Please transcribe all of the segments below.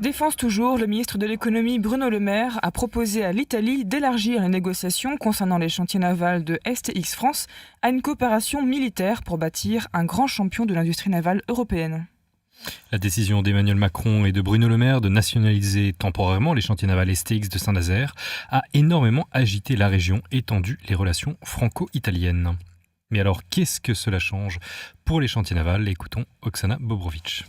Défense toujours, le ministre de l'économie Bruno Le Maire a proposé à l'Italie d'élargir les négociations concernant les chantiers navals de STX France à une coopération militaire pour bâtir un grand champion de l'industrie navale européenne. La décision d'Emmanuel Macron et de Bruno Le Maire de nationaliser temporairement les chantiers navals STX de Saint-Nazaire a énormément agité la région et tendu les relations franco-italiennes. Mais alors, qu'est-ce que cela change pour les chantiers navals? Écoutons Oksana Bobrovic.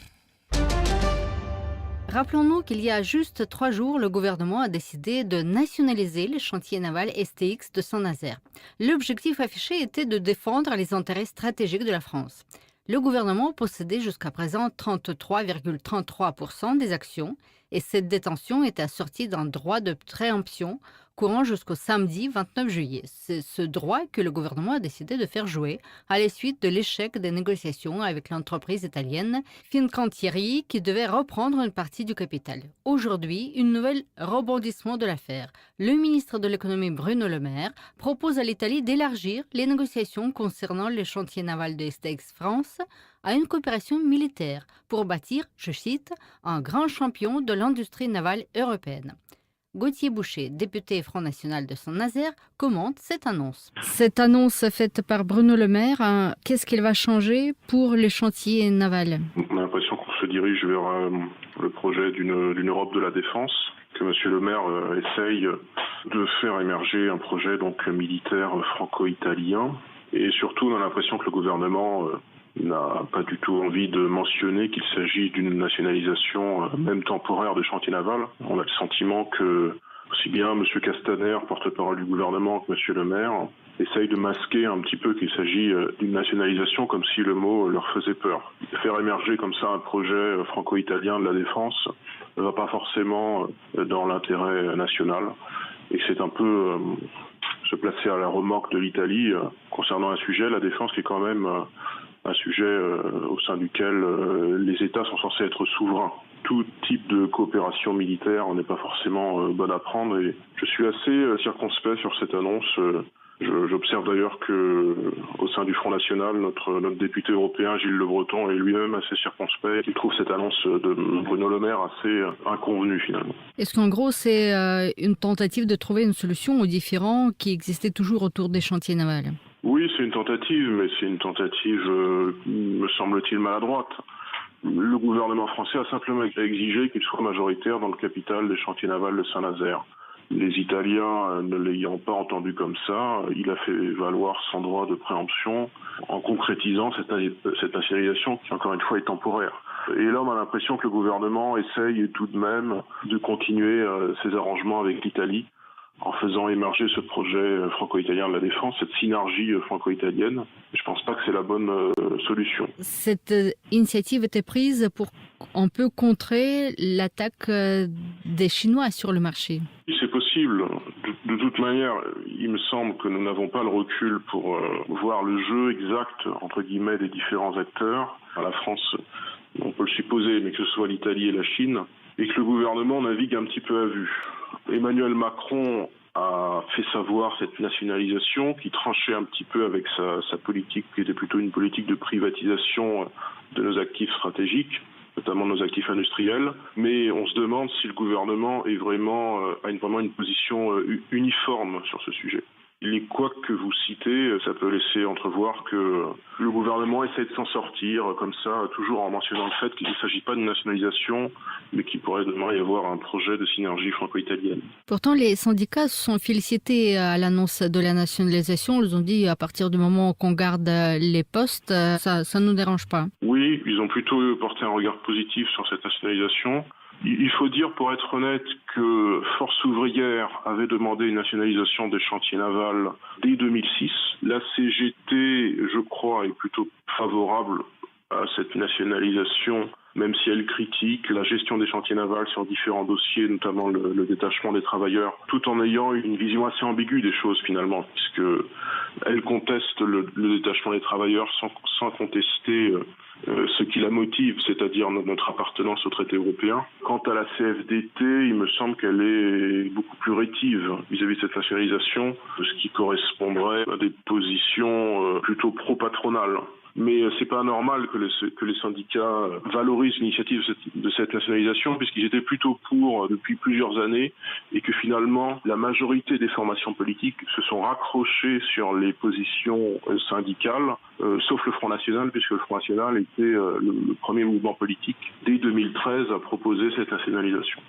Rappelons-nous qu'il y a juste 3 jours, le gouvernement a décidé de nationaliser les chantiers navals STX de Saint-Nazaire. L'objectif affiché était de défendre les intérêts stratégiques de la France. Le gouvernement possédait jusqu'à présent 33,33% des actions et cette détention était assortie d'un droit de préemption courant jusqu'au samedi 29 juillet. C'est ce droit que le gouvernement a décidé de faire jouer à la suite de l'échec des négociations avec l'entreprise italienne Fincantieri qui devait reprendre une partie du capital. Aujourd'hui, une nouvelle rebondissement de l'affaire. Le ministre de l'économie Bruno Le Maire propose à l'Italie d'élargir les négociations concernant les chantiers navals de STX France à une coopération militaire pour bâtir, je cite, un grand champion de l'industrie navale européenne. Gauthier Boucher, député Front National de Saint-Nazaire, commente cette annonce. Cette annonce faite par Bruno Le Maire, qu'est-ce qu'il va changer pour les chantiers navals? On a l'impression qu'on se dirige vers le projet d'une Europe de la défense, que M. Le Maire essaye de faire émerger un projet donc militaire franco-italien. Et surtout, on a l'impression que le gouvernement n'a pas du tout envie de mentionner qu'il s'agit d'une nationalisation, même temporaire, des chantiers navals. On a le sentiment que, aussi bien M. Castaner, porte-parole du gouvernement, que M. Le Maire, essayent de masquer un petit peu qu'il s'agit d'une nationalisation, comme si le mot leur faisait peur. Faire émerger comme ça un projet franco-italien de la défense ne va pas forcément dans l'intérêt national. Et c'est un peu se placer à la remorque de l'Italie concernant un sujet, la défense, qui est quand même un sujet au sein duquel les États sont censés être souverains. Tout type de coopération militaire n'est pas forcément bonne à prendre et je suis assez circonspect sur cette annonce. J'observe d'ailleurs que au sein du Front National, notre député européen Gilles Le Breton est lui-même assez circonspect. Il trouve cette annonce de Bruno Le Maire assez inconvenue finalement. Est-ce qu'en gros c'est une tentative de trouver une solution aux différends qui existaient toujours autour des chantiers navals? Oui, c'est une tentative, mais c'est une tentative, me semble-t-il, maladroite. Le gouvernement français a simplement exigé qu'il soit majoritaire dans le capital des chantiers navals de Saint-Nazaire. Les Italiens, ne l'ayant pas entendu comme ça, il a fait valoir son droit de préemption en concrétisant cette nationalisation qui, encore une fois, est temporaire. Et là, on a l'impression que le gouvernement essaye tout de même de continuer ses arrangements avec l'Italie en faisant émerger ce projet franco-italien de la défense, cette synergie franco-italienne. Je ne pense pas que c'est la bonne solution. Cette initiative était prise pour un peu contrer l'attaque des Chinois sur le marché. Oui, c'est possible. De toute manière, il me semble que nous n'avons pas le recul pour voir le jeu exact, entre guillemets, des différents acteurs. À la France, on peut le supposer, mais que ce soit l'Italie et la Chine, et que le gouvernement navigue un petit peu à vue. Emmanuel Macron a fait savoir cette nationalisation qui tranchait un petit peu avec sa politique, qui était plutôt une politique de privatisation de nos actifs stratégiques, notamment nos actifs industriels. Mais on se demande si le gouvernement a vraiment une position uniforme sur ce sujet. Les couacs que vous citez, ça peut laisser entrevoir que le gouvernement essaie de s'en sortir, comme ça, toujours en mentionnant le fait qu'il ne s'agit pas d'une nationalisation, mais qu'il pourrait demain y avoir un projet de synergie franco-italienne. Pourtant, les syndicats se sont félicités à l'annonce de la nationalisation. Ils ont dit, à partir du moment qu'on garde les postes, ça ne nous dérange pas. Oui, ils ont plutôt porté un regard positif sur cette nationalisation. Il faut dire, pour être honnête, que Force ouvrière avait demandé une nationalisation des chantiers navals dès 2006. La CGT, je crois, est plutôt favorable à cette nationalisation, même si elle critique la gestion des chantiers navals sur différents dossiers, notamment le détachement des travailleurs, tout en ayant une vision assez ambiguë des choses finalement, puisque elle conteste le détachement des travailleurs sans contester ce qui la motive, c'est-à-dire notre appartenance au traité européen. Quant à la CFDT, il me semble qu'elle est beaucoup plus rétive vis-à-vis de cette nationalisation, ce qui correspondrait à des positions plutôt pro-patronales. Mais c'est pas normal que les syndicats valorisent l'initiative de cette nationalisation, puisqu'ils étaient plutôt pour depuis plusieurs années, et que finalement la majorité des formations politiques se sont raccrochées sur les positions syndicales, sauf le Front National, puisque le Front National était le premier mouvement politique dès 2013 à proposer cette nationalisation.